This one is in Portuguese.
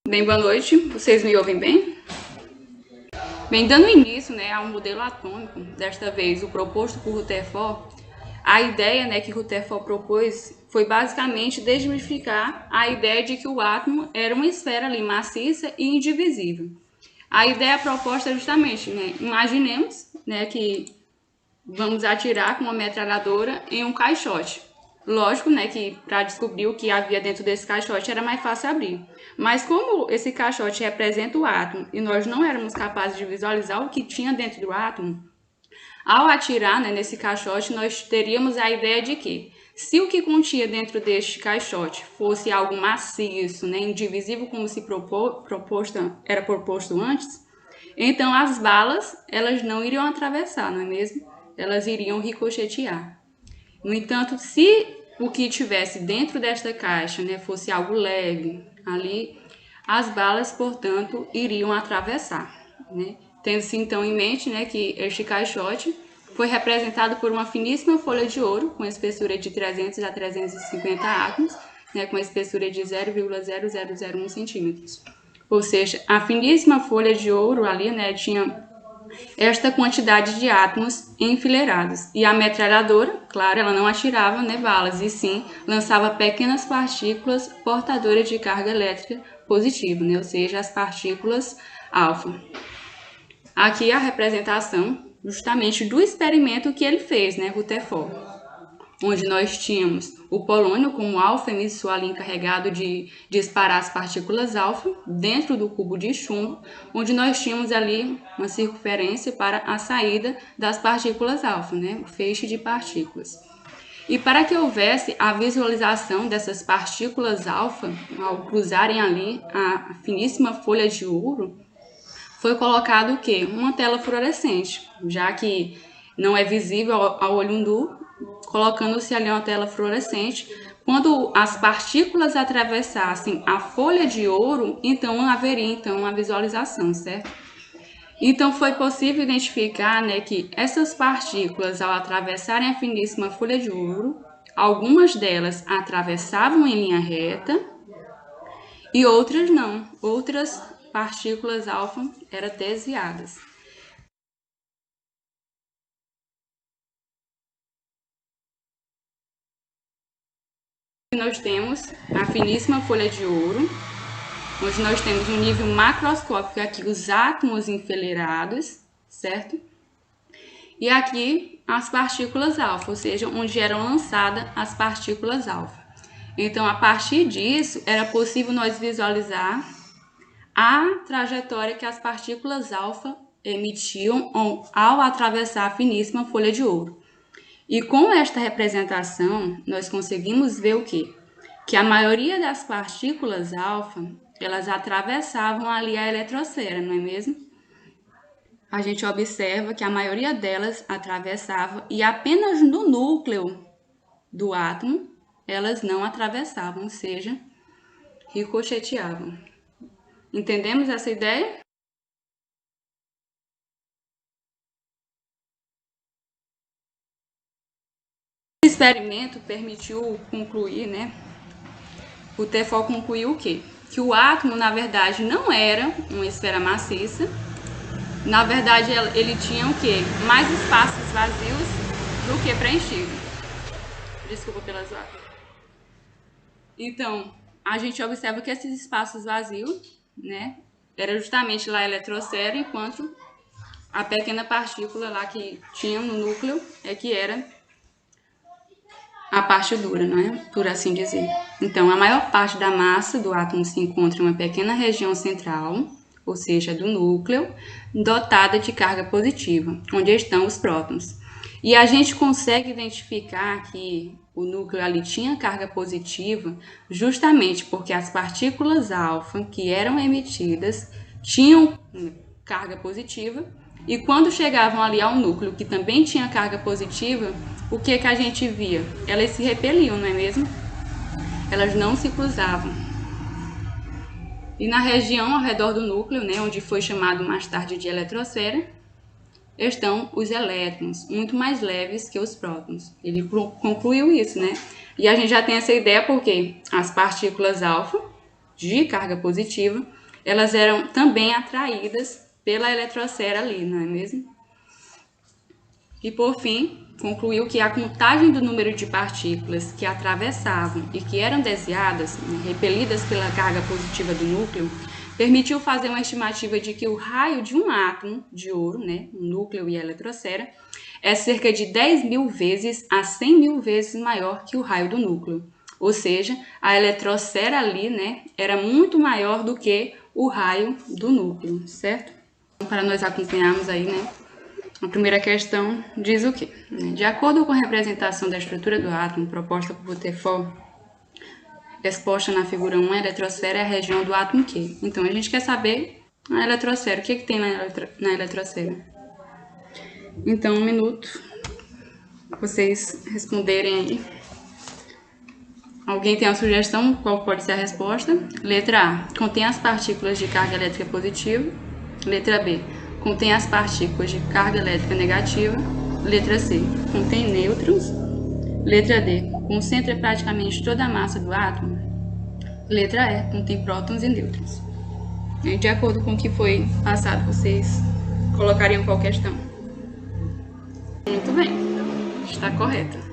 Bem, boa noite. Vocês me ouvem bem? Bem, dando início, né, ao modelo atômico, desta vez o proposto por Rutherford, a ideia, né, que Rutherford propôs foi basicamente desmistificar a ideia de que o átomo era uma esfera ali maciça e indivisível. A ideia proposta é justamente, né, imaginemos, né, que vamos atirar com uma metralhadora em um caixote. Lógico, né, que para descobrir o que havia dentro desse caixote era mais fácil abrir. Mas como esse caixote representa o átomo e nós não éramos capazes de visualizar o que tinha dentro do átomo, ao atirar, né, nesse caixote, nós teríamos a ideia de que, se o que continha dentro deste caixote fosse algo maciço, né, indivisível como se era proposto antes, então as balas elas não iriam atravessar, não é mesmo? Elas iriam ricochetear. No entanto, se o que tivesse dentro desta caixa, né, fosse algo leve, ali, as balas, portanto, iriam atravessar, né? Tendo-se então em mente, né, que este caixote foi representado por uma finíssima folha de ouro com espessura de 300 a 350 átomos, né, com espessura de 0,0001 centímetros. Ou seja, a finíssima folha de ouro ali, né, tinha esta quantidade de átomos enfileirados. E a metralhadora, claro, ela não atirava, né, balas, e sim lançava pequenas partículas portadoras de carga elétrica positiva, né, ou seja, as partículas alfa. Aqui a representação justamente do experimento que ele fez, né, Rutherford, onde nós tínhamos o polônio como alfa emissor ali encarregado de disparar as partículas alfa dentro do cubo de chumbo, onde nós tínhamos ali uma circunferência para a saída das partículas alfa, né, o feixe de partículas. E para que houvesse a visualização dessas partículas alfa, ao cruzarem ali a finíssima folha de ouro, foi colocado o quê? Uma tela fluorescente, já que não é visível ao olho nu, colocando-se ali uma tela fluorescente. Quando as partículas atravessassem a folha de ouro, então haveria então uma visualização, certo? Então foi possível identificar, né, que essas partículas, ao atravessarem a finíssima folha de ouro, algumas delas atravessavam em linha reta e outras não. Outras partículas alfa eram desviadas. Nós temos a finíssima folha de ouro, onde nós temos um nível macroscópico aqui os átomos enfileirados, certo? E aqui as partículas alfa, ou seja, onde eram lançadas as partículas alfa. Então, a partir disso, era possível nós visualizar a trajetória que as partículas alfa emitiam ao atravessar a finíssima folha de ouro. E com esta representação, nós conseguimos ver o quê? Que a maioria das partículas alfa, elas atravessavam ali a eletrosfera, não é mesmo? A gente observa que a maioria delas atravessava e apenas no núcleo do átomo elas não atravessavam, ou seja, ricocheteavam. Entendemos essa ideia? O experimento permitiu concluir, né? O Rutherford concluiu o quê? Que o átomo, na verdade, não era uma esfera maciça. Na verdade, ele tinha o quê? Mais espaços vazios do que preenchidos. Desculpa pela zoada. Então, a gente observa que esses espaços vazios, né, era justamente lá a eletrosfera, enquanto a pequena partícula lá que tinha no núcleo é que era a parte dura, não é? Por assim dizer. Então, a maior parte da massa do átomo se encontra em uma pequena região central, ou seja, do núcleo, dotada de carga positiva, onde estão os prótons. E a gente consegue identificar que o núcleo ali tinha carga positiva justamente porque as partículas alfa que eram emitidas tinham carga positiva e quando chegavam ali ao núcleo que também tinha carga positiva, o que a gente via? Elas se repeliam, não é mesmo? Elas não se cruzavam. E na região ao redor do núcleo, né, onde foi chamado mais tarde de eletrosfera, estão os elétrons, muito mais leves que os prótons. Ele concluiu isso, né? E a gente já tem essa ideia porque as partículas alfa, de carga positiva, elas eram também atraídas pela eletrosfera ali, não é mesmo? E por fim, concluiu que a contagem do número de partículas que atravessavam e que eram desviadas, repelidas pela carga positiva do núcleo, permitiu fazer uma estimativa de que o raio de um átomo de ouro, né, o núcleo e a eletrosfera, é cerca de 10.000 vezes a 100.000 vezes maior que o raio do núcleo. Ou seja, a eletrosfera ali, né, era muito maior do que o raio do núcleo, certo? Para nós acompanharmos aí, né, a primeira questão diz o quê? De acordo com a representação da estrutura do átomo proposta por Rutherford, exposta na figura 1, a eletrosfera é a região do átomo Q. Então, a gente quer saber a eletrosfera. O que tem na eletrosfera? Então, 1 minuto, vocês responderem aí. Alguém tem uma sugestão? Qual pode ser a resposta? Letra A, contém as partículas de carga elétrica positiva. Letra B, contém as partículas de carga elétrica negativa. Letra C, contém nêutrons. Letra D, concentra praticamente toda a massa do átomo. Letra E, contém prótons e nêutrons. E de acordo com o que foi passado, vocês colocariam qual questão? Muito bem, está correto.